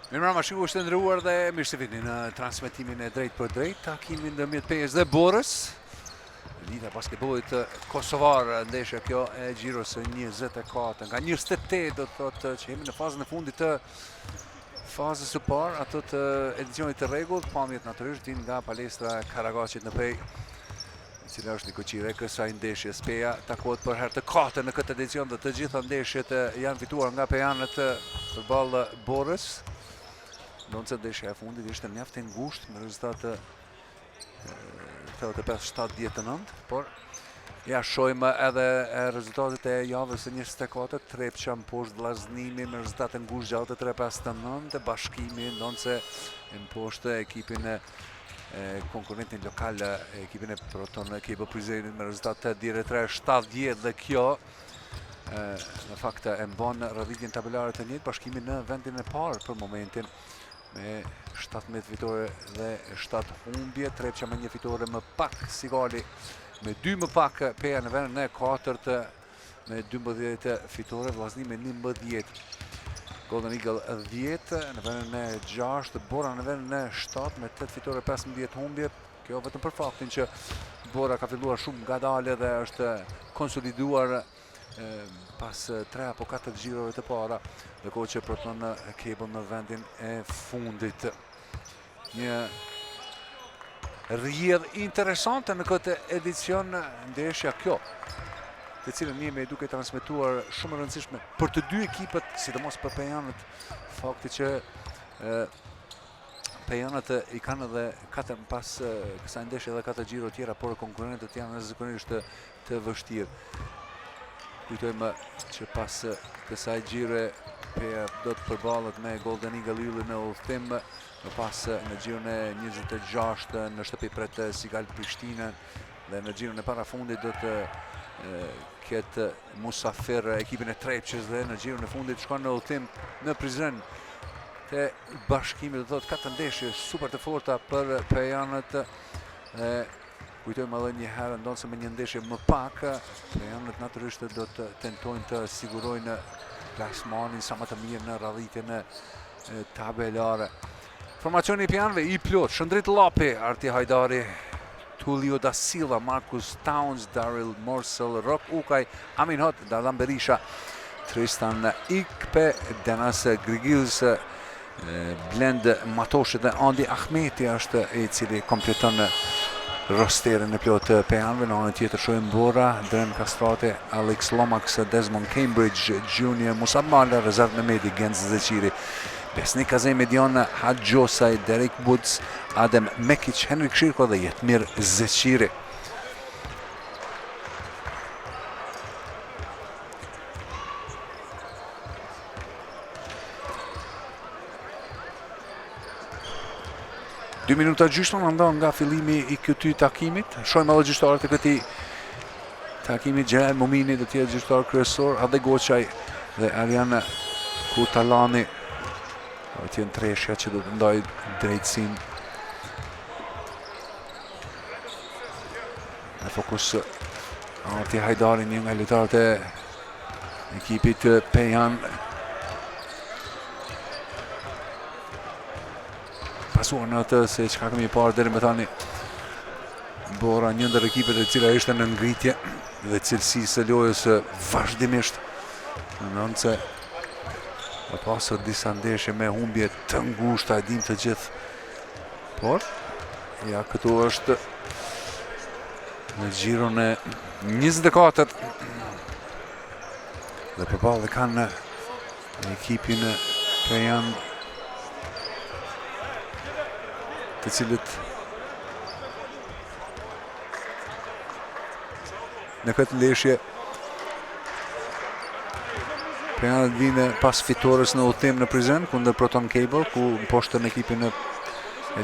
Mirëmbrëma, shikues të nderuar dhe mirë se vini në transmetimin e drejt për drejt, takimin ndërmjet PES dhe Borës. Lida basketbollit kosovar, ndeshja kjo e Gjiros 24 nga 28 do të thotë që jemi në fazën e fundit të fazës së parë ato të edicionit të rregullt, pamjet natyrisht din nga palestra Karagacit në Pej, e cila është një koqire kësaj ndeshjes. Peja takohet për herë të katërt në këtë edicion dhe të gjitha ndeshjet janë fituar nga pejanët përballë Borës. Ndonse ndeshja e fundit ishte mjaft e ngushtë me rezultat 85-79, por ja shohim edhe rezultatet e javës së 24, Trepça mposhtë Vllaznimin me rezultate ngushtë gjatë 3-5-9, Bashkimi ndonse mposhtë ekipin konkurrentin lokal, ekipin e Proton Cable Prizrenit me rezultat 8-3-70 dhe kjo në fakt e mban radhitjen tabelare të njëjtë, Bashkimi në vendin e parë për momentin me 17 fitore dhe 7 humbje, Trepça me një fitore më pak, Sigali me 2 më pak, Peja në vendin e katërt me 12 fitore, Vllaznimi 11, Golden Eagle 10, në vendin e 6, Bora në vendin e 7 me 8 fitore 15 humbje. Kjo vetëm për faktin që Bora ka filluar shumë ngadalë dhe është konsoliduar pas 3 apo 4 gjirove të para, dhe kohë që Proton Cable në vendin e fundit. Një rrjedhë interesante në këtë edicion, ndeshja kjo, të cilën jemi duke transmetuar shumë e rëndësishme për të dy ekipët, sidomos për pejanët, fakti që pejanët i kanë edhe katër pas kësaj ndeshje edhe 4 gjiro tjera, por konkurrentët janë zakonisht të vështirë. Kujtojmë që pas kësaj gjire Peja do të përballet me Golden Eagle Ylli në udhëtim më pas në gjirën e 26 në shtëpi pret Sigal Prishtinën dhe në gjirën e parafundit do të ketë Musafir ekipin e Trepqës dhe në gjirën e fundit shkon në udhëtim në Prizren te Bashkimi, do të thotë 4 ndeshje super të forta për pejanët. Kujtojmë edhe një herë ndonë se me një ndeshje më pak, pejanët natyrisht do të tentojnë të sigurojnë plasmanin sa më të mirë në radhitjen e tabelare. Formacioni i pejanëve i plot: Shëndrit Llapi, Arti Hajdari, Tullio da Silva, Marcus Towns, Daryl Morsel, Rok Ukaj, Amin Hot, Dardan Berisha, Tristan Ikpe, Denas Grigils, Blend Matoshe dhe Andi Ahmeti është i cili kompleton rosterin e plot të pejanëve. Në anën tjetër shohim Bora, Dren Kastrati, Alex Lomax, Desmond Cambridge Jr, Musab Mala, Rezat Mehmeti, Genz Zeqiri, Besnik Kazemi, Dion Hadjosaj, Derek Woods, Adem Mekic, Henrik Shirko dhe Jetmir Zeqiri. Dy minuta gjysmë ndonë nga fillimi i këtij takimit. Shohim edhe gjyqtarët e këtij takimi: Gjeraj Momini do të jetë gjyqtar kryesor, Ade Goçaj dhe Arjan Kurtalani. Do të jenë treshja që do të ndajë drejtësinë. Në fokus Arti Hajdari, një nga lojtarët e ekipit Pejan. Pasuar në atë se çka kemi parë deri më tani, Bora një ndër ekipet e cila ishte në ngritje dhe cilësisë së lojës vazhdimisht, ndonë se pasur disa ndeshje me humbje të ngushta, e dim të gjithë, por ja këtu është në gjiron e 24 dhe përballë kanë ekipin Pejan, të cilët në këtë ndeshje pejanët vinë pas fitores në udhëtim në Prizren kundër Proton Cable, ku mposhtën ekipin e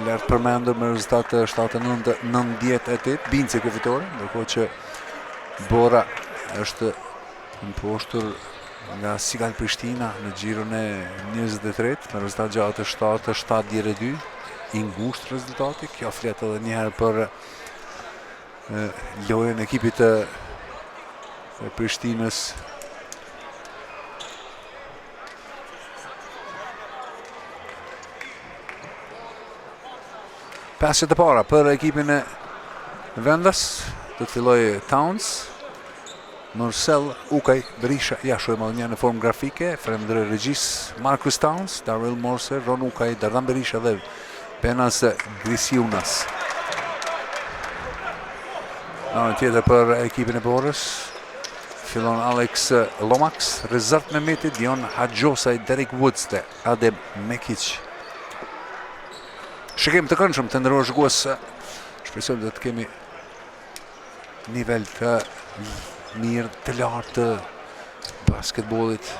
lartë përmendur me rezultat 79-98, Bince kjo fitore, ndërkohë që Bora është mposhtur nga Sigal Prishtina në gjirën e 23 me rezultat gjatë 7-2. I ngushtë rezultati. Kjo flet edhe një herë për lojën e ekipit të Prishtinës. Pasjet e para për ekipin e Vendas do të filloj Towns, Morsel, Ukaj, Berisha. Ja shohim edhe një në formë grafike, faleminderoj regjis, Marcus Towns, Daryl Morse, Ron Ukaj, Dardan Berisha dhe Benas Grisiunas. Në tjetër për ekipin e Borës fillon Alex Lomax, Rezart Mehmeti, Dion Hadjosaj, Derek Woods dhe Adem Mekic. Shikim të këndshëm të nderuar shikues, shpresojmë të kemi nivel të mirë, të lartë të basketbollit.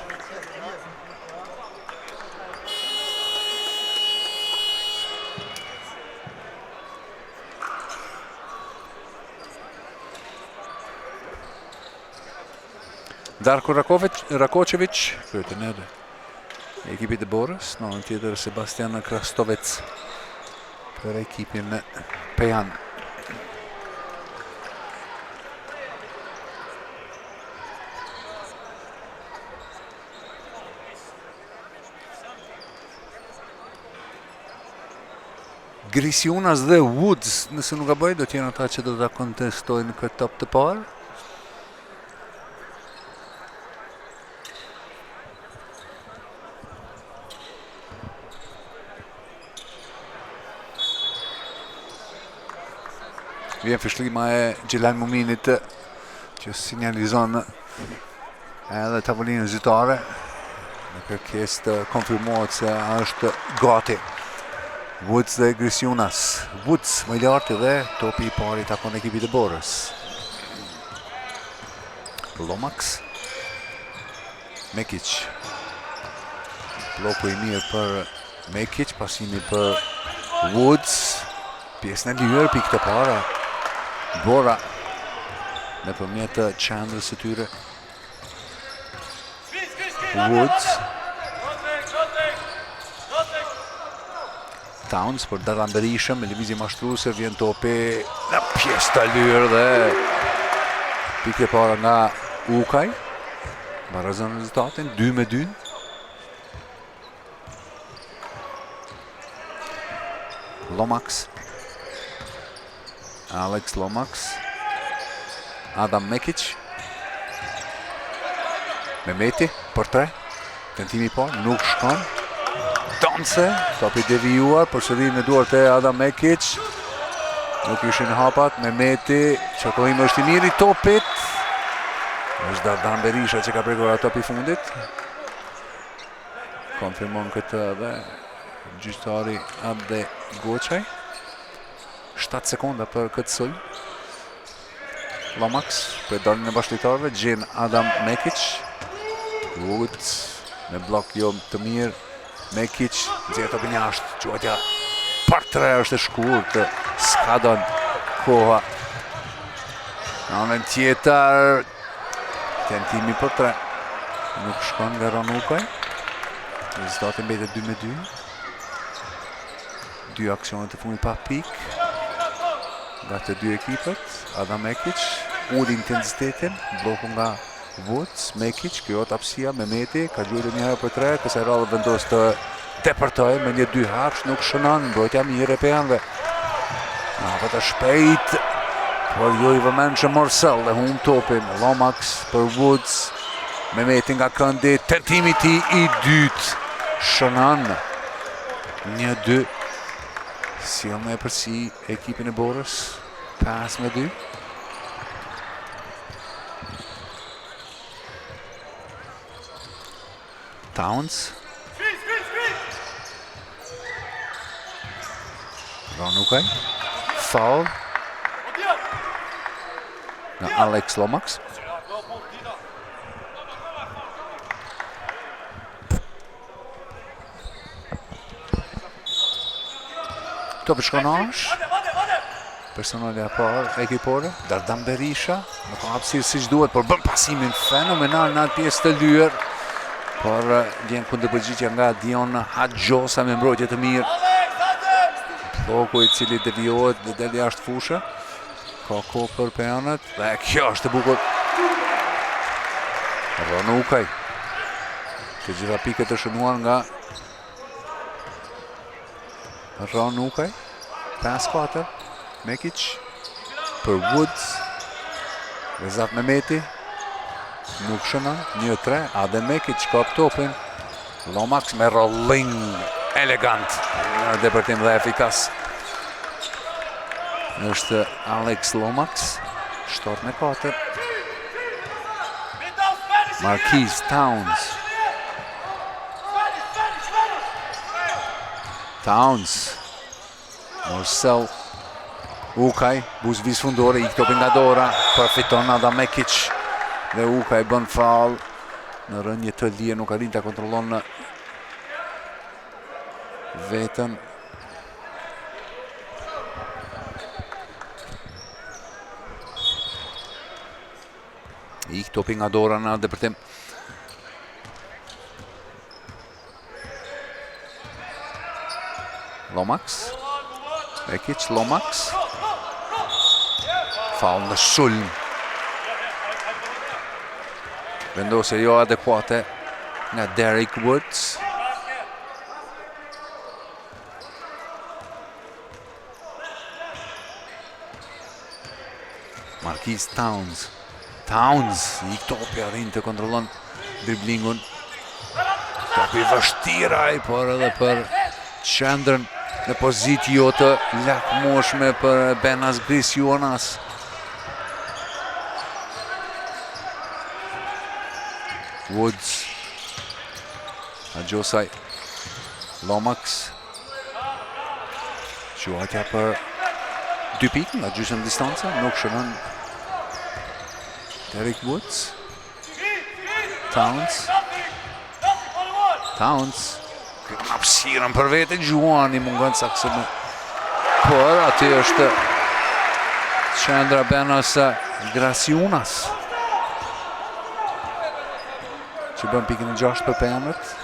Darko Rakočević, kryetar e ekipit të Borës, në anën tjetër Sebastian Krastovec për ekipin Pejan. Grisiunas dhe Woods, nëse nuk gaboj, do të jenë ata që do ta kontestojnë këtë top të parë. Vjen fishlima e Gjelal Muminit që sinjalizon edhe tavolinën zyrtare në kërkesë të konfirmohet se është gati. Woods dhe Grisiunas. Woods më i lartë dhe topi i pari takon ekipit të Borës. Lomax, Mekic, Bloku I mirë për Mekic, pasimi për Woods. Pjesën e lyer, pikë të para. Bora nëpërmjet të qendrës së tyre. Woods. Towns për Dardan Berisha me lëvizje mashtruese, vjen topi në pjesë të lyer dhe pikë e para nga Ukaj. Barazon rezultatin 2-2. Lomax. Alex Lomax. Adam Mekic. Mehmeti për 3. Tentimi I parë nuk shkon. Tonse, topi devijuar, përsëri në duart e Adam Mekic. Nuk ishin hapat, Mehmeti, qëkohim është I mirë I topit. Është Dardan Berisha që ka prekur atë topi fundit. Konfirmon këtë dhe gjyqtari Abde Goçaj. 7 sekonda për këtë sulm. Lomax për daljen e bashkëtarëve, gjen Adam Mekic. Woods me blok jo të mirë. Mekic, nxjerr topin jashtë, quajtja par 3 është e shkurt, s'ka don koha. Në anën tjetër, tentimi për 3. Nuk shkon nga Ukaj. Rezultati mbetet 2-2. 2 aksione të fundit pa pikë nga të dy ekipet. Adam Mekic uli intensitetin, bloku nga Woods, Mekic, kjo tapsia, Mehmeti, ka gjuajtur një herë për 3, kësaj radhe vendos të depërtoj me një 2 hapsh, nuk shënon, mbrojtja mirë e pejanëve. Hapet e shpejt, por jo I vëmendshëm Morsell dhe humb topin. Lomax për Woods, Mehmeti nga këndi, tentimi I tij I dytë, shënon 1-2. Sjell me përsi ekipin e Borës, 5-2. Towns. Ukaj. Foul. Nga Alex Lomax. Topi shkon ash. Personale parë ekipore. Dardan Berisha. Nuk ka hapësirë siç duhet, por bën pasimin fenomenal në atë pjesë të lyer. Por vjen kundërpërgjigje nga Dion Haxhosa me mbrojtje të mirë. Bloku I cili devijohet dhe del jashtë fushë. Ka kohë për pejanët dhe kjo është e bukur. Ukaj. Të gjitha pikët të shënuar nga Ukaj. 5-4. Mekic për Woods. Rezat Mehmeti. Nuk shënon, 1-3, Adem Mekic kap topin. Lomax me rolling elegant në depërtim dhe efikas. Është Alex Lomax, 7-4. Marquise Towns. Morsell. Ukaj, buzëvis fundore, ik topin nga dora, përfiton Adam Mekic. Dhe Ukaj bën faul në rënje të lirë, nuk arrin ta kontrollon në vetën. Ik topi nga dora në depërtim. Lomax. Mekic, Lomax. Faul në sulm. Vendosje jo adekuate nga Derek Woods. Marquise Towns. I topi arrin të kontrollon driblingun. Topi vështiraj, por edhe për qendrën në pozitë jo të lakmueshme për Benas Grisjuonas. Woods. Haxhosaj. Lomax. Quajtja për 2 pikë nga gjysmë distanca, nuk shënon Derek Woods. Towns. hapësirën për vete, Gjuani mungon saksë më. Por aty është Qendra Benas Graciunas që bën pikën e 6 për pemët.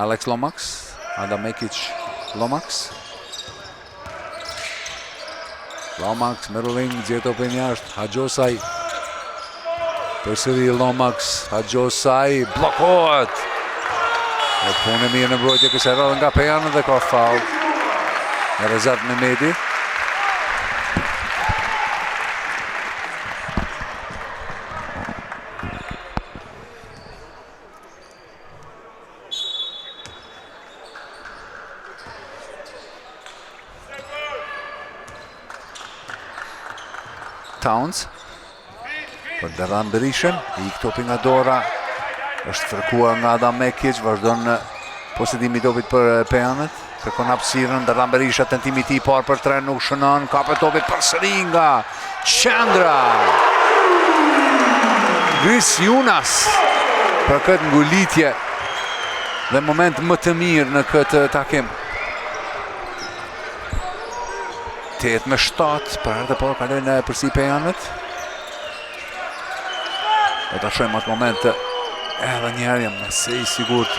Alex Lomax, Adam Mekic, Lomax. Lomax me rulling, gjeto për njashtë, Hajosaj. Përsëri Lomax, Hajosaj, blokohet. E punë mirë në mbrojtje kësaj radhe nga Pejana dhe ka faul në Rezat Mehmeti. Towns për Derran Berishën, i topi nga dora, është fërkuar nga Adam Mekic, vazhdon në posedimi topit për Pejanët, kërkon hapësirën, Derran Berisha, tentimi i tij parë për 3 nuk shënon, kapet topi përsëri nga Qendra. Graciunas për këtë ngulitje dhe moment më të mirë në këtë takim. 8-7 për herë të parë kalojnë përsi Pejanët. Do ta shohim atë moment edhe njerë jam nëse i sigurt.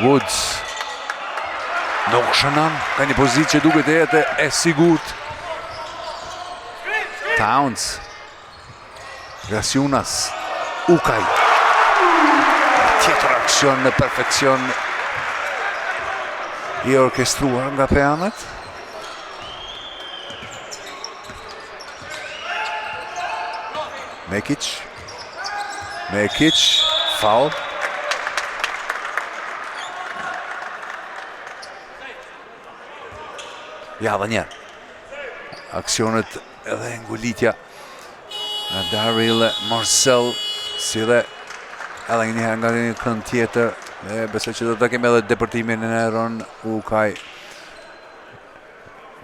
Woods nuk shënon, ka një pozitë që duket e jetë e sigurt. Towns, Graciunas, Ukaj. Tjetër aksion në perfekcion i orkestruar nga Pejanët. Mekic, faul. Ja dhe njerë. Aksionet edhe ngulitja nga Daryl Marcel, si dhe edhe njëherë nga një kënd tjetër. Dhe besoj që do të kemi edhe depërtimin në Ron Ukaj.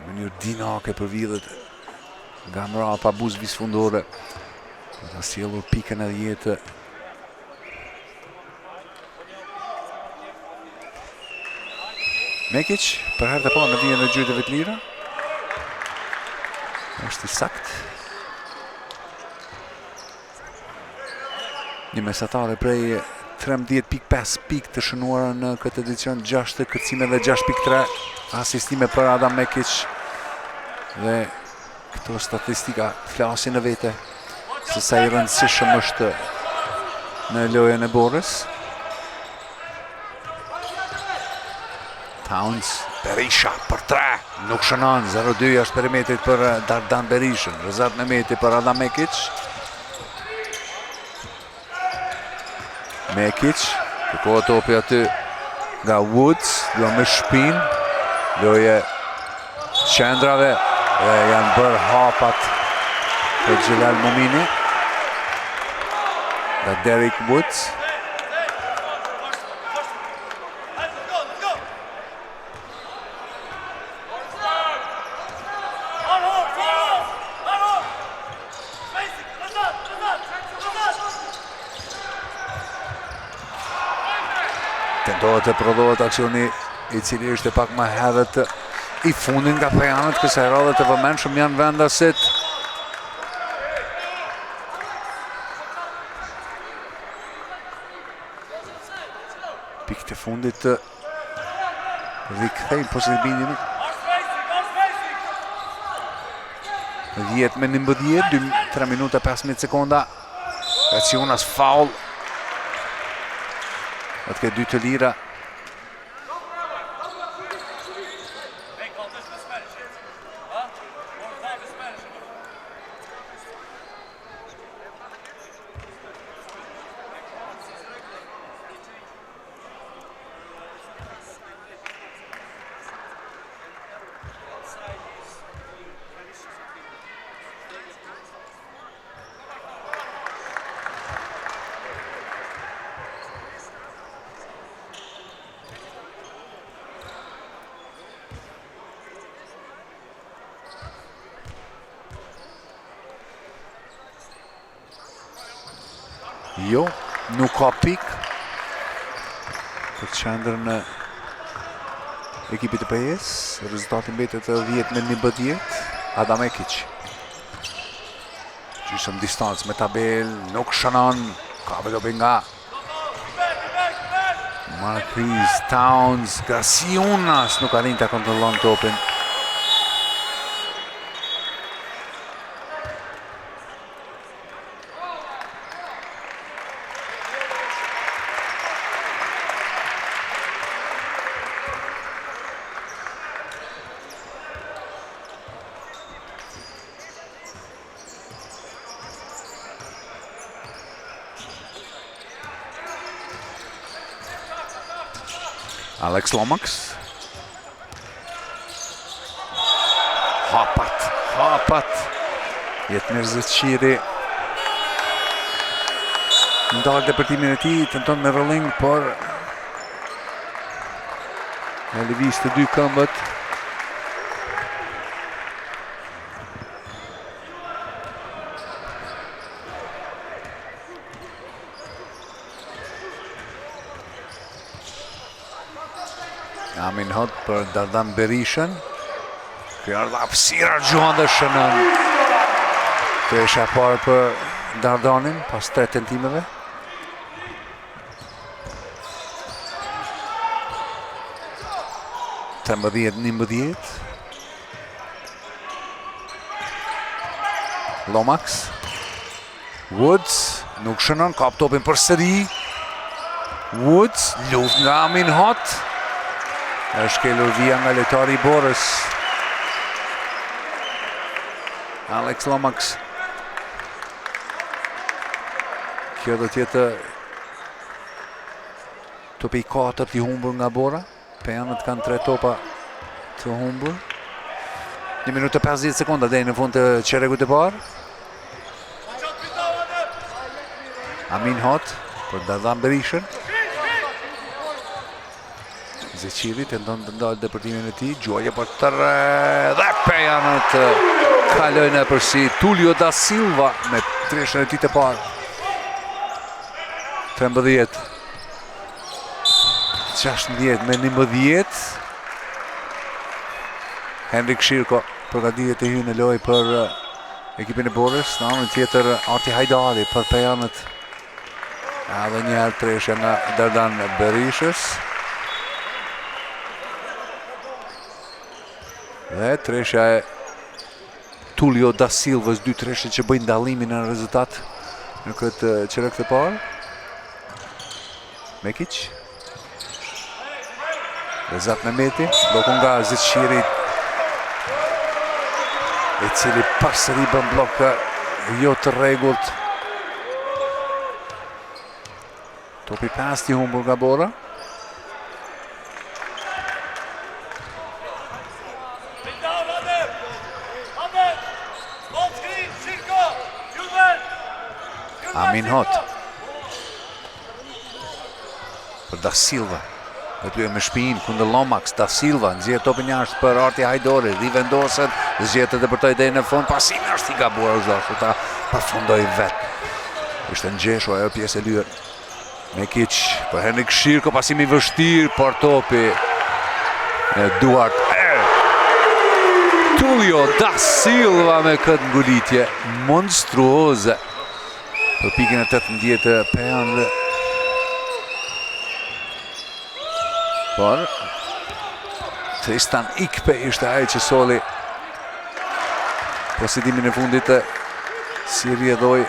Mënyrë dinake për vidhet nga mrapa buzëvis fundore. Ka sjellur pikën edhe jetë. Mekic, për herë të parë në vijën e gjyteve të lira. Është i sakt. Një mesatare prej 13.5 pikë të shënuara në këtë edicion, 6 kërcime dhe 6.3 asistime për Adam Mekic. Dhe këto statistika flasin në vete se sa i rëndësishëm është në lojën e borës. Towns, Berisha për 3, nuk shënon, 0-2 është perimetrit për Derran Berishën, Rezat Mehmeti për Adam Mekic. Mekic, kërkohet topi aty nga Woods, do me shpin, loje qendrave, dhe janë bërë hapat për Gjelal Momini. Nga Derek Woods. Tentohet të prodhohet aksioni i cili ishte pak më herët i fundin nga Pejanët, kësaj radhe të vëmendshëm janë vendasit. Pikë të fundit rikthejnë posedimin 10-11, 3 minuta 15 sekonda. Graciunas faul. Atë ke 2 të lira. Jo, Nuk ka pik për qendrën e ekipit të PS. Rezultati mbetet 10-11. Adam Ekic. Gjysëm distancë me tabel, nuk shënon. Ka dobi nga Marquis Towns, Graciunas nuk arrin të kontrollon topin. Alex Lomax. Hapat. Jetë Mirzaçiri. Ndalë depërtimin e tij, tenton me rolling, por e lëviz të dy këmbët. Amin Hot për Dardan Berishën. Kjo ardha hapësira gjuan dhe shënën. Kjo isha parë për Dardanin pas 3 tentimeve. Të 11-11. Lomax. Woods nuk shënon, kap topin për sëri. Woods, luft nga Amin Hot. Është kelur via nga lojtari i Borës. Alex Lomax. Kjo do tjetë topi i 4 i humbur nga Bora. Pejanët kanë 3 topa të humbur. 1 minutë e 50 sekonda deri në fund të çerrekut të parë. Amin Hot për Dardan Berishën. Zeçiri tenton të ndalë depërtimin e tij, gjuajë për tërë dhe Pejanët kalojnë nëpërsi. Tulio da Silva me treshën e tij të parë. 13. 16 me 11. Henrik Shirko përgatitet të hyjë në lojë për ekipin e Borës. Në anën tjetër Arti Hajdari për Pejanët. Edhe një herë treshja nga Dardan Berishës. Dhe treshja e Tulio da Silvës, 2 treshje që bëjnë dallimin në rezultat në këtë çerek të parë. Mekic. Rezat Mehmeti, bloku nga Zeçiri, i cili përsëri bën blok jo të rregullt. Topi 5 i humbur nga Bora. Amin Hot për Da Silva. Vetë me shpinë kundër Lomax. Da Silva nxjerr topin jashtë për Arti Hajdori, rivendoset, zgjetet dhe depërtoi deri në fund. Pasimi është i gabuar Uzdashi, ta përfundoi vet. Ishte ngjeshur ajo pjesë e lyer. Mekic për Henrik Shirko, pasimi i vështirë, por topi në duart Tulio da Silva me këtë ngulitje monstruoze. Për pikën e 18 Pejan dhe por Tristan Ikpe ishte ai që soli posedimin e fundit të si rrjedhoi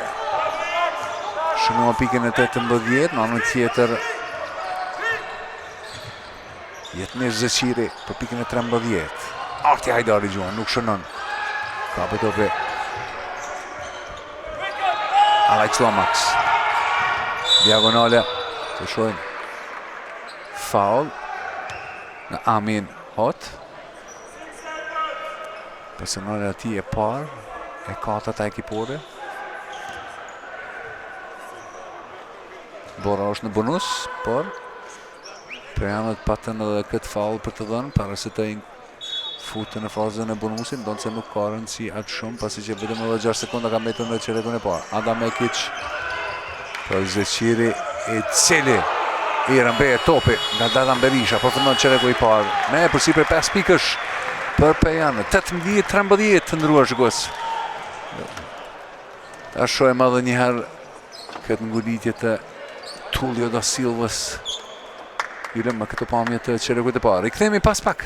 shënua pikën e 18. Në anën tjetër Jetmir Zeçiri për pikën e 13. Arti Hajdari gjuan, nuk shënon. Ka për topi Alex Lomax. Diagonale të shohim faul në Amin Hot. Personale ati e parë e 4 ekipore. Bora është në bonus, por Pejanët patën edhe këtë faul për të dhënë para se të futën në fazën e bonusit, ndonë se nuk ka rëndësi atë shumë, pasi që vetëm edhe 6 sekonda ka mbetur në çerrekun e parë. Adam Ekic për Zeçiri I cili I rëmbeje topi nga Dadan Berisha, përfundon çereku I parë. Me përsipër 5 pikësh për Pejan. 18-13 të ndruar shikues. Ta shohim edhe një herë këtë ngulitje të Tulio da Silvës. Hyrëm me këtë pamje të çerekut të parë. I kthehemi pas pak.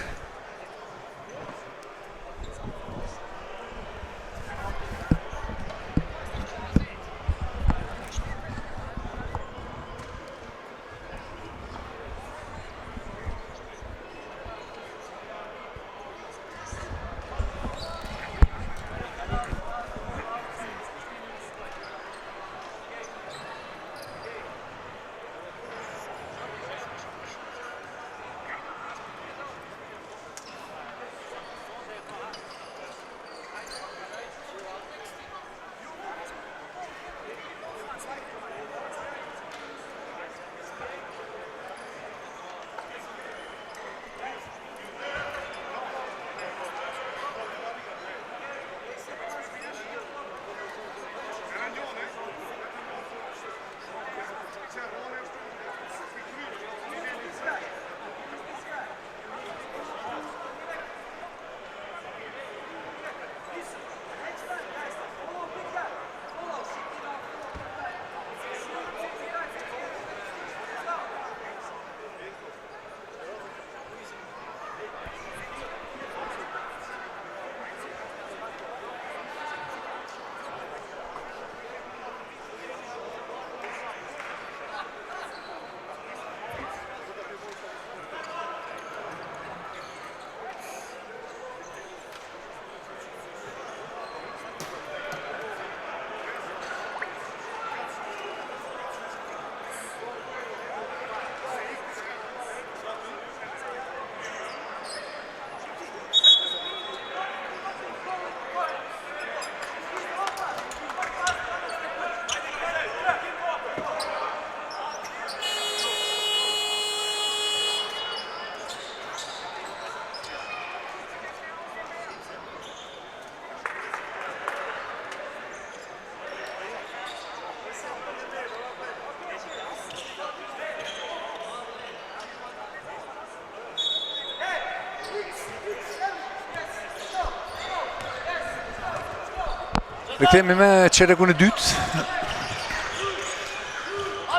Rikthehemi me çerekun e dytë.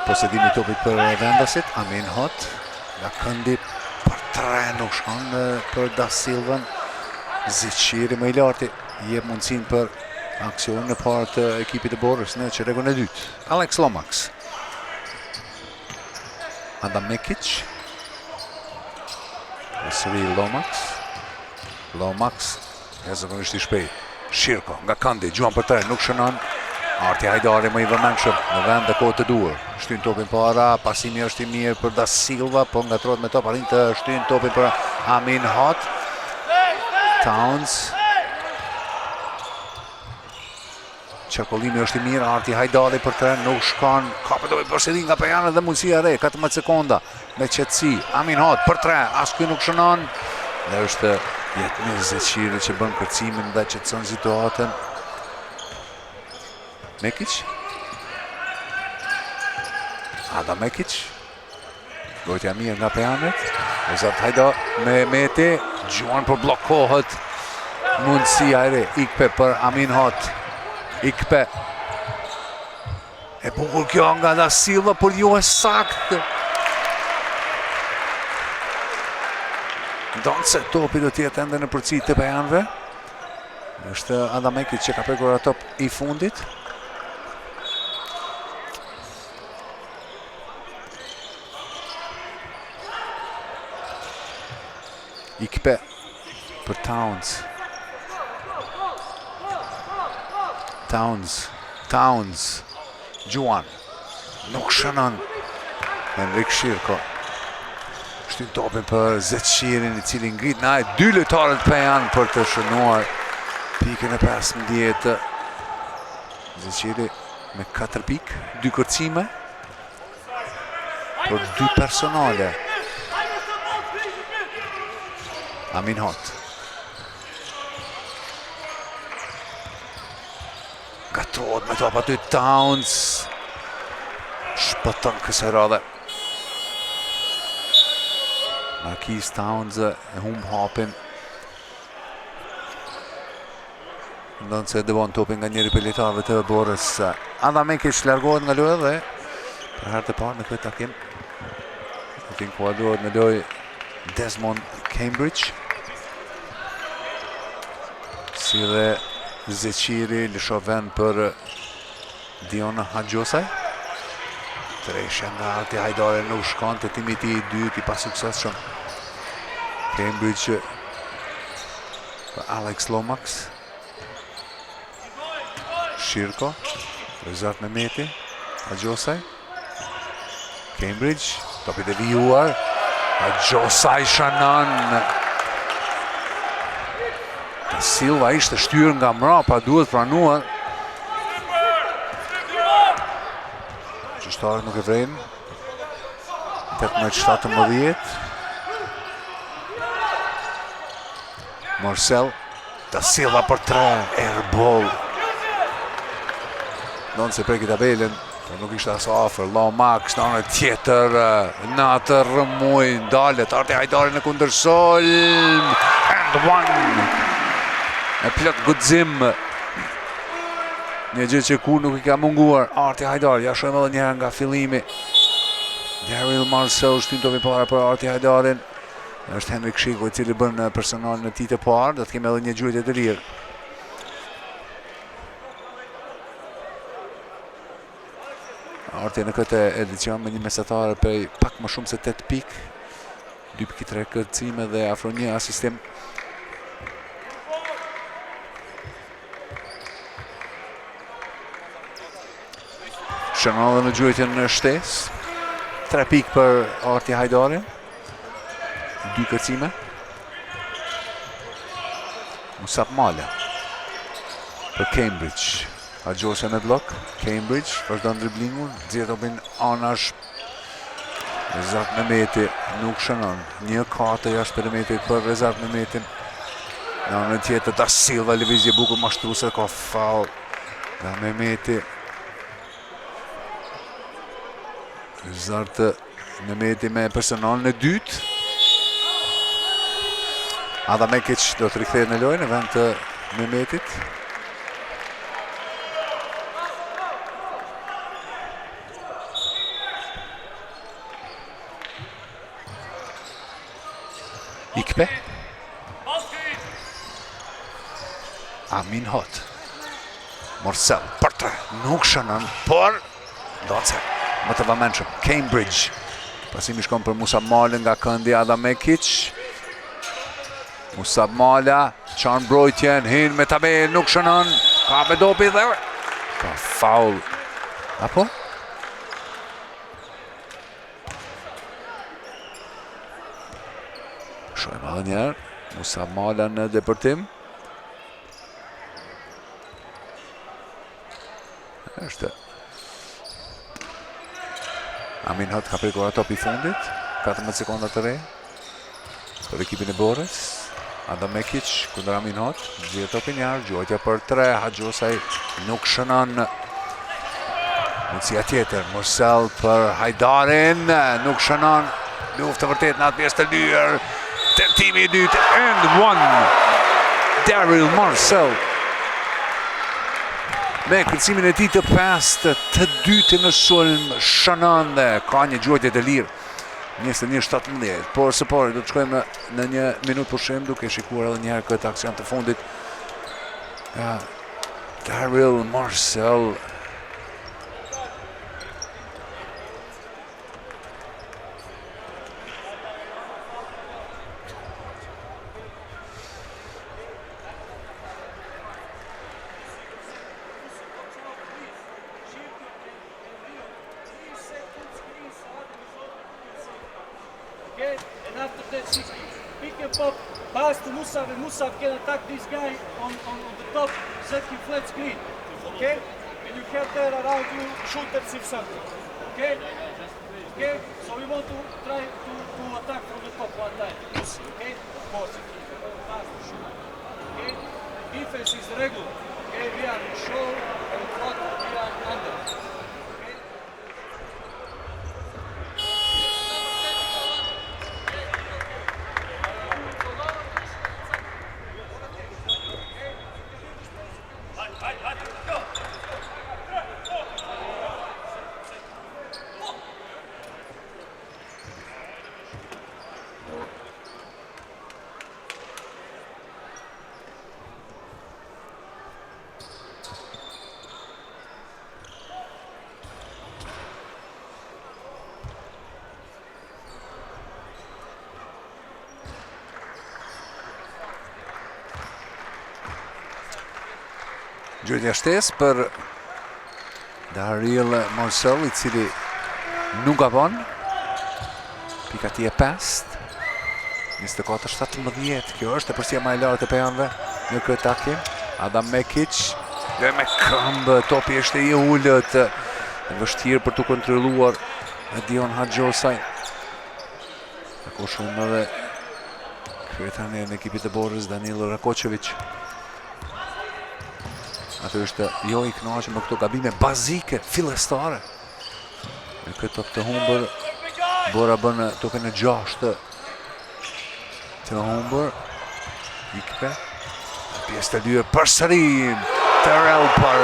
Posedimi I topit për vendasit. Amin Hot nga këndi për 3 nuk shkon për Da Silvën. Ziqiri më I larti jep mundësinë për aksionin e parë të ekipit të Borës në çerekun e dytë. Alex Lomax. Adam Mekic. Sëri Lomax. Lomax zakonisht I shpejt. Shirko nga Kandi, gjuan për 3, nuk shënon. Arti Hajdari më I vëmendshëm në vend dhe kohë të duhur. Shtyn topin para, pasimi është I mirë për Da Silva, po ngatrohet me top, arrin të shtyn topin për Amin Hot. Towns. Qarkullimi është I mirë, Arti Hajdari për 3, nuk shkon. Kapet topin përsëri nga Pejana dhe mundësia re, 14 sekonda me qetësi. Amin Hot për 3, askuj nuk shënon. Dhe është Jetmir Zeqiri që bën kërcimin dhe qetëson situatën. Mekic. Adam Mekic. Gojtja mirë nga Pejanet. Ozat Hajda me mete. Gjuan për blokohet. Mundësia e re. Ikpe për Amin Hot. Ikpe. E bukur kjo nga Da Silva, por jo e saktë. Ndonë se topi do tjetë ende në përci të Pejanve. është Adam Mekic që ka prekur top I fundit. Ikpe për Towns. Towns. Gjuan. Nuk shënon. Henrik Shirko. Shtyn topin për Zeqirin I cili ngrit na 2 lojtarët Pejan për të shënuar pikën e 15. Zeqiri me 4 pikë, 2 kërcime për 2 personale. Amin Hot. Gatrohet me top aty Towns. bëton kësaj radhe. Marquise Towns e humb hapin. Ndonë se devon topin nga njëri për lojtarëve të Borës. Adam Mekic largohet nga loja dhe për herë të parë në këtë takim inkuadrohet në lojë Desmond Cambridge. Si dhe Zeqiri lësho vend për Diona Hagjosaj. Treshja nga Arti Hajdari nuk shkon të timit i dytë i pasuksesshëm. Cambridge për Alex Lomax. Shirko, Rezat Mehmeti, Hagjosaj. Cambridge, topi të vijuar. Hagjosaj shanon. Silva ishte shtyrë nga mrapa, duhet pranuar. Gjyqtarët nuk e vrejnë. 18-17. Marcel Da Silva për 3, airball. Donë se preki tabelën, nuk ishte aso afer. Lomax në anën tjetër, në atë rëmuj, ndalet Arti Hajdari në kundërsolm. And one. E plot guxim. Një gjë që kur nuk i ka munguar Arti Hajdari. Ja shohim edhe një herë nga fillimi. Daryl Marcel shtyn topi para për Arti Hajdarin. Është Henrik Shiku i cili bën personal në tij të parë, do të kemi edhe një gjyetje të lirë. Arti në këtë edicion me një mesatare prej pak më shumë se 8 pikë, 2.3 kërcime dhe afro 1 asistim. Shënon dhe në gjyetjen në shtesë. 3 pikë për Arti Hajdarin. 2 kërcime. Musab Mala për Cambridge. Hagjosja në blok. Cambridge vazhdon driblingun. Nxjerr topin anash. Rezat Mehmeti nuk shënon. 1-4 jashtë perimetrit për Rezat Mehmetin. Në anën tjetër Da Silva lëvizje bukur mashtruese, ka faul nga Mehmeti. Rezat Mehmeti me personal në dytë. Adam Mekic do të rikthehet në lojë në vend të Mehmetit. Ikpe. Amin Hot. Marcel për 3. Nuk shënon, por do të më të vëmendshëm. Cambridge. Pasimi shkon për Musab Mala nga këndi Adam Mekic. Musab Mala, çan mbrojtjen, hin me tabel, nuk shënon. Ka me dopi dhe ka faul. Apo? Shohim edhe një herë. Musab Mala në depërtim. Është Amin Hot ka prekur ato i fundit. 14 sekonda të re për ekipin e Borës. Adam Mekic kundër Amin Hot. Nxjerr topin jarë, gjojtja për 3. Hagjosaj nuk shënon. Mundësia tjetër, Marcel për Hajdarin, nuk shënon. Luftë vërtet në atë pjesë të lyer. Tentimi i dytë, and one. Daryl Marcel. Me kërcimin e tij të pestë, të dytë në sulm, shënon dhe ka një gjojtje të lirë. 21-17, por së pari do të shkojmë në një minutë pushim duke shikuar edhe një herë këtë aksion të fundit. Daryl Marcel. Okay, and after that, pick and pop, pass to Musab, and Musab can attack this guy on the top, set him flat screen. Okay, and you have there around you shooters if something. Okay, okay. So we want to try to attack from the top one time. Okay, of course. Pass to shoot. Okay, defense is regular. Okay, we are in show and front, we are under. Okay. Gjytja shtesë për Darryl Morsell, I cili nuk gabon. Pika ti e 5. 24-17. Kjo është e përsia më e lartë e pejanëve në këtë takim. Adam Mekic dhe me këmbë topi është I ullët. Vështirë për të kontrolluar Dion Haxhosaj. Ako shumë edhe kryetari në ekipit të Borës Danilo Rakočević. Atë është jo I kënaqur me këto gabime bazike, fillestare. Në këtë top të humbur, Bora bën topin e 6 të humbur. Ikpe. Pjesë të dyre përsëri Terrell për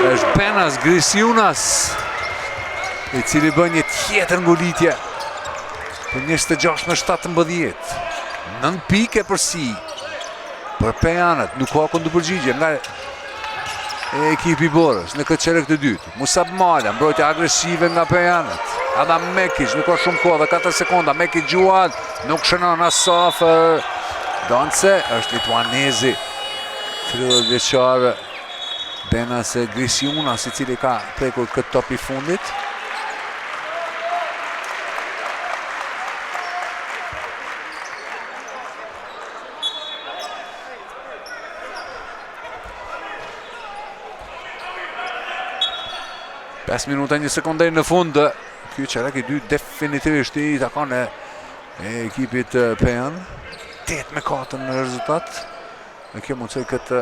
është Benas Grisiunas, I cili bën një tjetër ngulitje për 26-17. 9 pike përsi për pejanët, nuk ka këndu përgjigje nga ekipi Borës në këtë çerek të dytë. Musab Mala, mbrojtja agresive nga pejanët. Adam Mekic, nuk ka shumë kohë, 4 sekonda. Mekic Gjuan, nuk shënon asafër. Donce është lituanezi, 30 vjeçar Benas Grisiunas, I cili ka prekur këtë top I fundit. Pes minuta 1 sekondë në fund. Ky çerek I dytë definitivisht I takon e ekipit Pejan. 8-4 në rezultat. Në kjo mundësoj këtë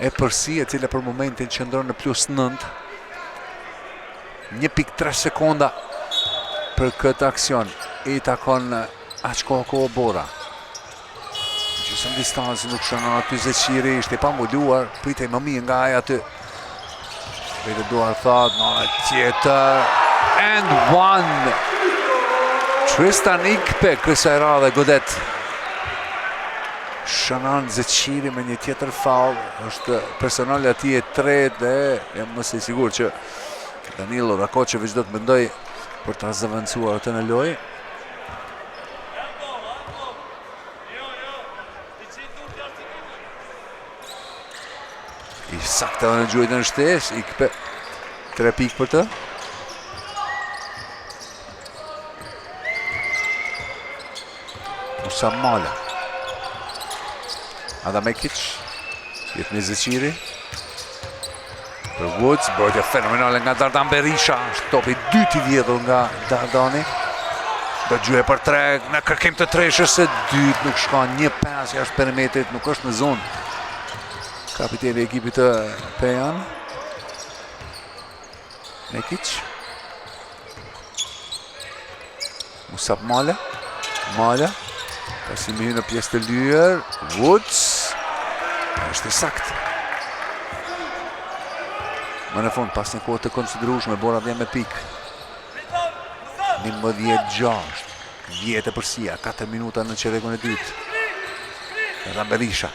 e përsi e cila për momentin qëndron në +9. 1.3 sekonda për këtë aksion. I takon Aqkoko Bora. Gjysëm distancë nuk shënon aty Zeqiri, ishte I pambuluar, pritej më mirë nga ai aty. Vete duar thot, në tjetër, and 1. Tristan Ikpe, kësaj radhe godet. Shënon Zeqiri me një tjetër faul, është personale ati e 3 dhe jam mëse I sigur që Danilo Rakočević do të mendoj për të zëvendësuar atë në lojë. I sakta në gjujtën shtes, Ikpe 3 pikë për të. Musab Mala. Adam Mekic, jetë në Zeqiri. Për Woods, brojtja fenomenale nga Dardan Berisha, është topi 2 I vjedhur nga Dardani. Do gjuje për 3, në kërkim të treshës se 2 nuk shkon, 1-5 jashtë perimetrit, nuk është në zonë. Kapiteni I ekipit të Pejan. Mekic. Musab Mala. Mala. Pasimi në pjesë të lyer. Woods. Është I sakt. Më në fund, pas një kohë të konsiderueshme, Bora vjen me pikë. 11-6. 10 përsia, 4 minuta në çerekun e dytë. Dardan Berisha.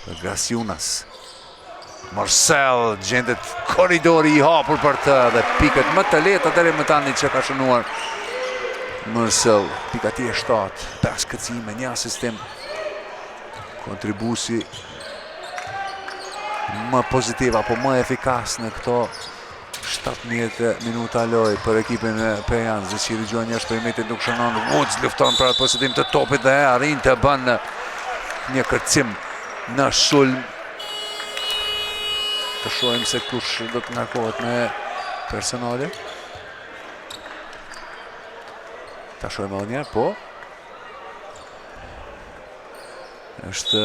Për Grasiunas. Morsell gjendet korridori I hapur për të dhe pikët më të lehta deri më tani që ka shënuar Morsell. Pika ti e 7, 5 këcime, 1 asistim. Kontribusi më pozitiv apo më efikas në këto 17 minuta lojë për ekipin e Pejan. Zeqiri gjuan jashtë perimetrit, nuk shënon. Woods lufton për atë posedim të topit dhe arrin të bën një kërcim në sulm. Të shohim se kush do të ngarkohet me personale. Ta shohim edhe njerë, po. Është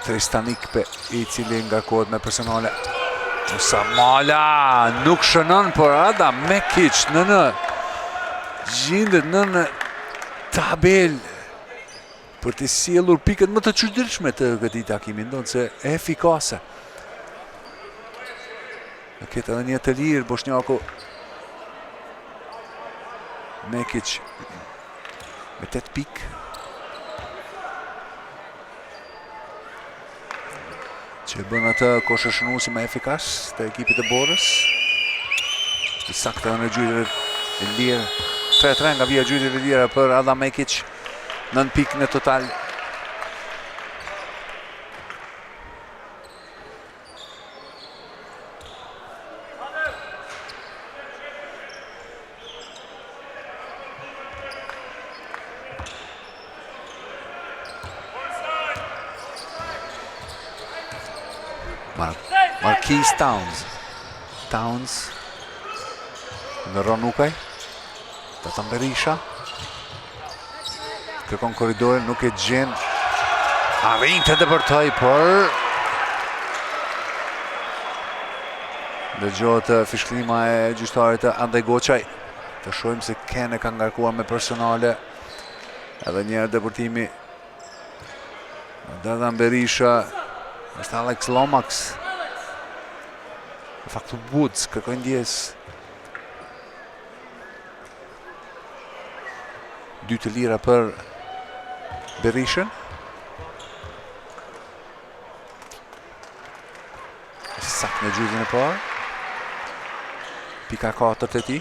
Tristan Ikpe I cili ngarkohet me personale. Musab Mala nuk shënon, por Adam Mekic në gjendet në tabel për të sjellur pikët më të çuditshme të këtij takimi, ndonse efikase. Në këtë edhe një të lirë, Bosnjaku Mekic me 8 pikë. Që bën atë koshëshënuesi më efikas të ekipit të Borës. I saktë në gjyqjet e lirë. 3-3 nga vija gjyqjet e lira për Adam Mekic. 9 pikë në total. Marquise Towns në Ronukaj Tatan Berisha kërkon korridorin, nuk e gjen, arrin të depërtoj, por dëgjohet fishklima e gjyqtarit të Andej Goçaj. Të shohim se Ken e ka ngarkuar me personale, edhe njerë depërtimi Tatan Berisha, është Alex Lomax. Në faktu Woods kërkojnë ndjes. 2 të lira për Berishën. Sak në gjuzin e parë. Pika 4 të ti.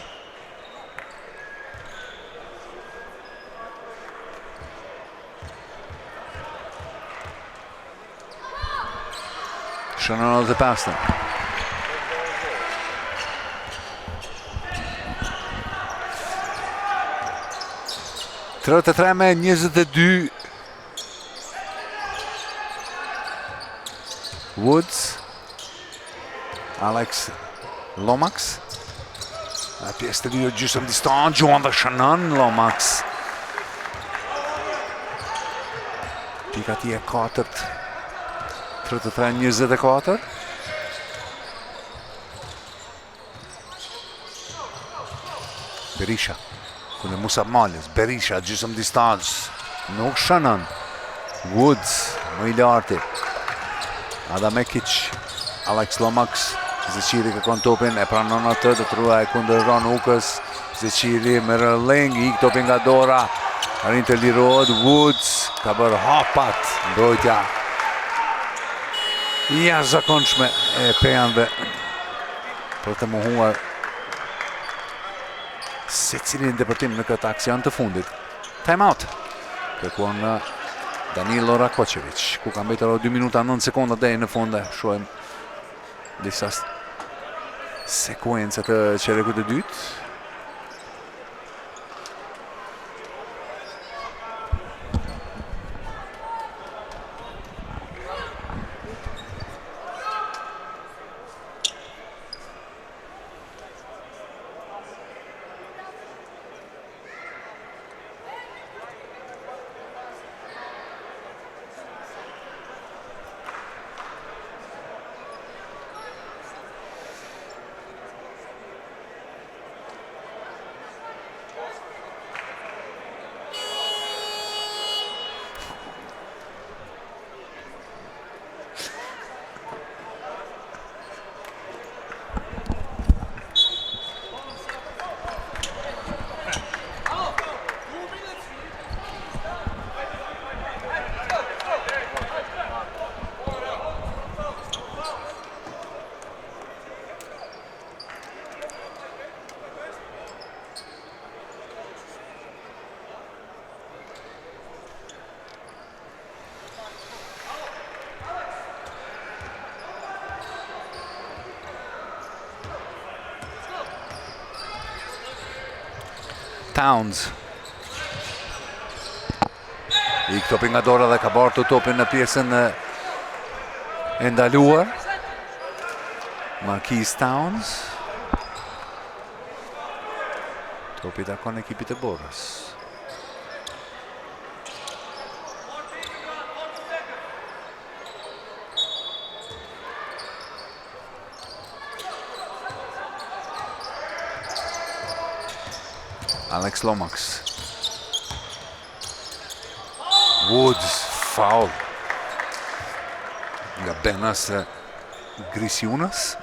Shënërë dhe pasën. Të 33-22. Woods. Alex Lomax. Pjesë të lijo gjysëm distancë, gjuan dhe shënën Lomax. Pika ti e 4. 33-24. Berisha. Kune Musab Malis, Berisha, gjysëm distancë, nuk shënën. Woods, më i larti. Adamekic, Alex Lomax, Zeqiri kërkon topin, e pranon atë, dhe të ruaj kundër Ronukës. Zeqiri me rëlling, ik topin nga dora, arrin të lirohet. Woods, ka bërë hapat, mbrojtja jashtëzakonshme e pejanve për të mohuar se cilin depërtim në këtë aksion të fundit. Time out. Kërkuan Danilo Rakočević, ku ka mbetur 2 minuta 9 sekonda deri në fund. Shohim disa sekuenca të çerekut të dytë. Towns. Ik topin nga dora dhe ka bartu topin në pjesën e ndaluar. Marquise Towns. Topi takon ekipit e Borës. Alex Lomax. Woods, foul. Nga Benas Grisiunas.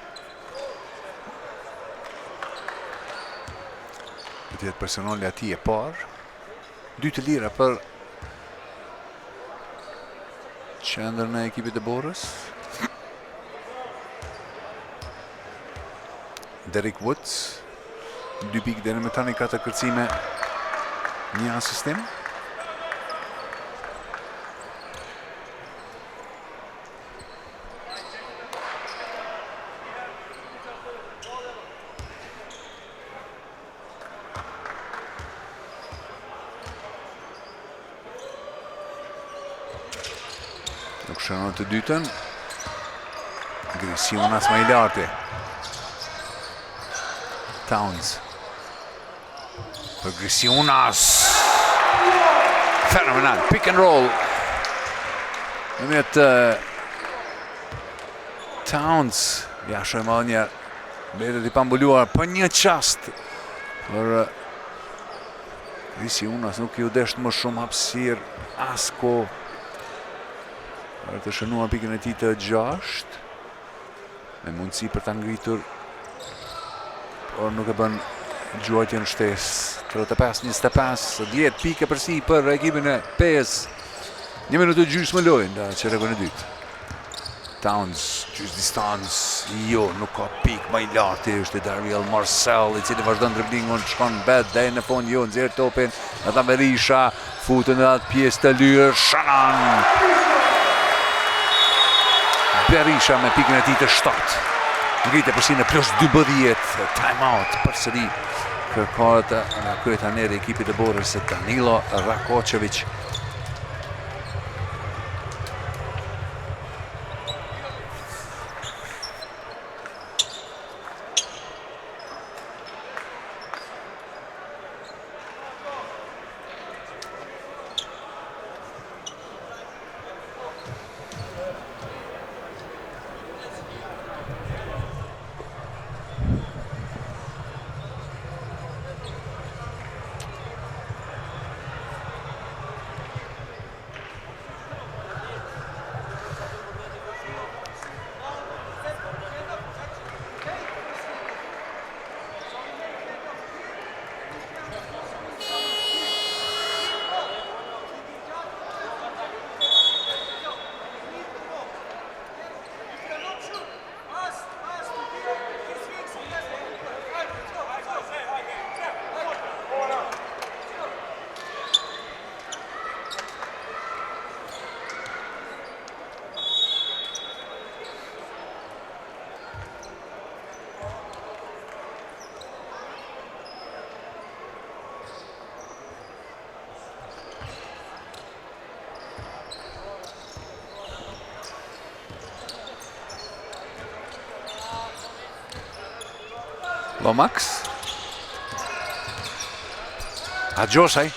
Dhe tjetë personali ati e parë. 2 të lira për qendrën e ekipit e Borës. Derek Woods. 2 pikë deri më tani 4 kërcime, 1 asistim. shënon të dytën. Grisionas më i larti. Towns. Për Grisionas. Fenomenal. Pick and roll. Në mjetë Towns. Ja, shojmë edhe njerë. Betet i pambulluar për një qast. Për Grisionas nuk ju desht më shumë hapësir. Asko. Për të shënuar pikën e tij të 6. Me mundësi për ta ngritur, por nuk e bën gjuajtjen shtesë. 35-25, 10 pike përsi për ekipin e PES. 1 minutë gjysmë lojë nga çerrekun e dytë. Towns, gjysmë distancë, jo, nuk ka pikë më i larti, është Dariel Marcel, i cili vazhdon driblingun, shkon bet deri në fund, jo, nxjerr topin, ata Berisha, futën në atë pjesë të lyrë, Shanan. Berisha me pikën e tij të 7. Ngritë përsi në plus 12, time out përsëri. Kërkohet nga kryetaneri i ekipit të Borës Danilo Rakočević. Lomax. Hagjosaj.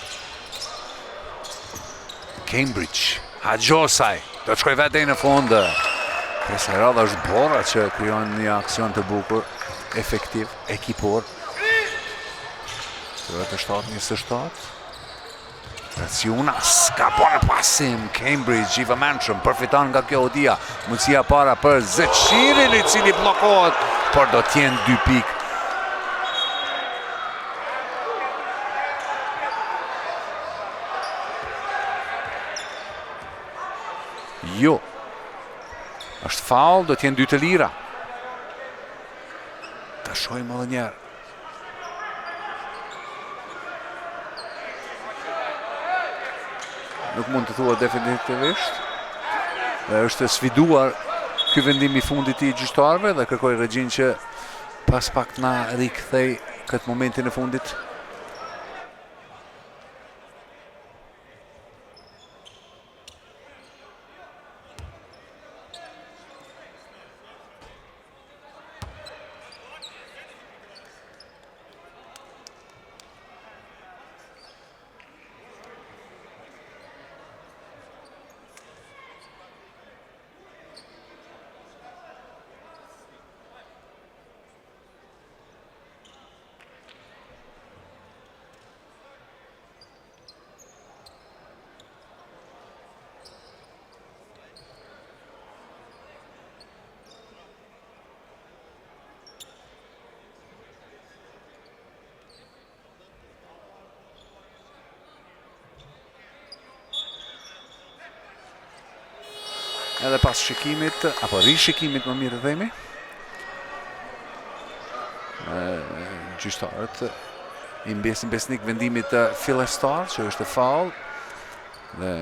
Cambridge. Hagjosaj. Do të shkoj vetë në fund. Kësa radha është Bora që krijon një aksion të bukur, efektiv, ekipor. Të 7-27. Raciunas ka po në pasim. Cambridge i vëmendshëm përfiton nga kjo Odia. Mundësia para për Zeqirin i cili bllokohet, por do t'jenë 2 pikë. Jo. Është faul, do t'jenë 2 të lira. Ta shohim edhe njerë. Nuk mund të thua definitivisht. Dhe është sfiduar ky vendim i fundit i gjyqtarëve dhe kërkoi regjin që pas pak na rikthej këtë momentin e fundit. Edhe pas shikimit, apo rishikimit më mirë të themi, gjyqtarët i mbesin besnik vendimit të fillestar, që është faul, dhe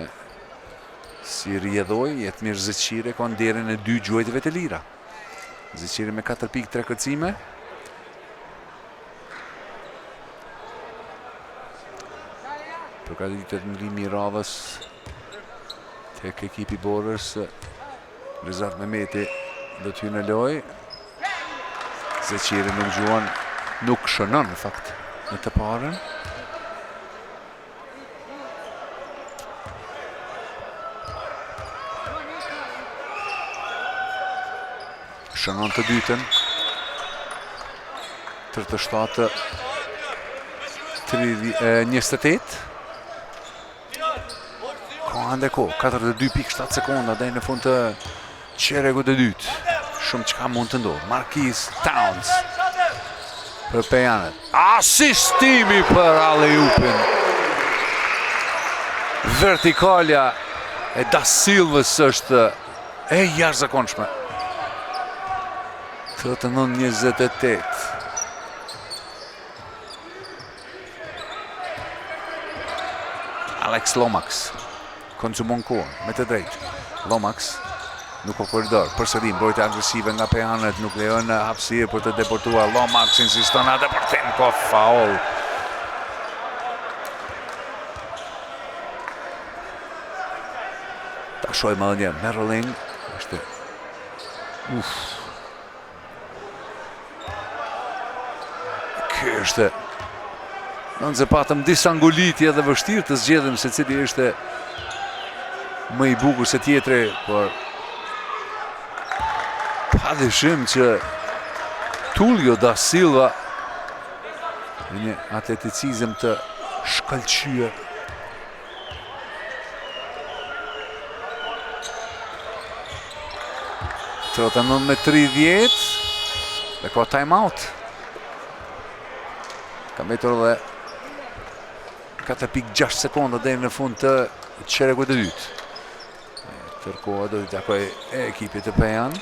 si rjedhoj, jetë mirë Zeqiri ka në derën e 2 gjuajtëve të lira. Zeqiri me 4 pikë 3 kërcime. Përgatitet në limi radhës tek ekipi Borës Rizat Mehmeti do t'hy në loj. Zeqiri nuk gjuan, nuk shënon në fakt në të parën. Shënon të dytën. 37 28. Ka ande ko, 42.7 sekonda dhe në fund të qeregut e dytë. Shumë qka mund të ndodhë. Marquis Towns për Pejanet. Asistimi për alley-oopin. Vertikalja e Da Silvës është e jashtëzakonshme. 39-28. Alex Lomax konsumon kohën me të drejtë. Lomax nuk o koridor, përsëri mbrojtje agresive nga Pejanet, nuk lejon hapësirë për të deportuar. Lomax insiston atë për tempo, faul. Ta shojmë edhe një Merling është Kjo është nëse patëm disa ngulitje dhe vështirë të zgjedhëm se cili është më i bukur se tjetri, por padyshim që Tulio Da Silva me një atleticizëm të shkëlqyer. Trota 9-30 dhe ka time out. Ka mbetur dhe 4.6 sekonda deri në fund të qeregut të dytë. Tërkohë do t'i takoj ekipit të Pejan.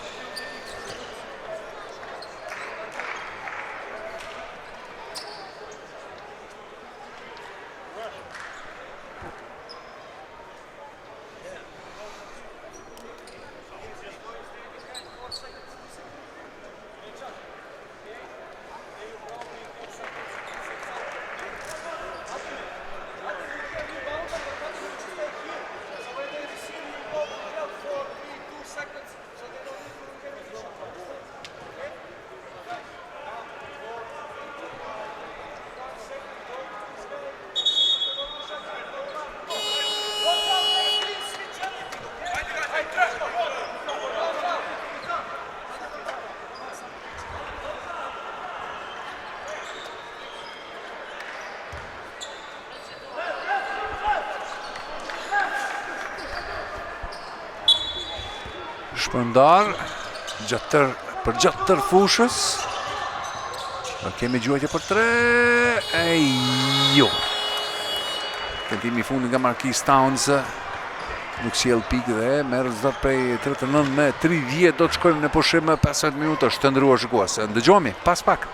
Shpërndar për gjatë tër fushës. Kemi gjuajtje për 3. Jo. Tentimi i fundit nga Marquis Towns nuk sjell pikë dhe merr rezultat prej 39-30. Do të shkojmë në pushim 15 minuta. Të ndëruar shikues. Ndëgjohemi pas pak.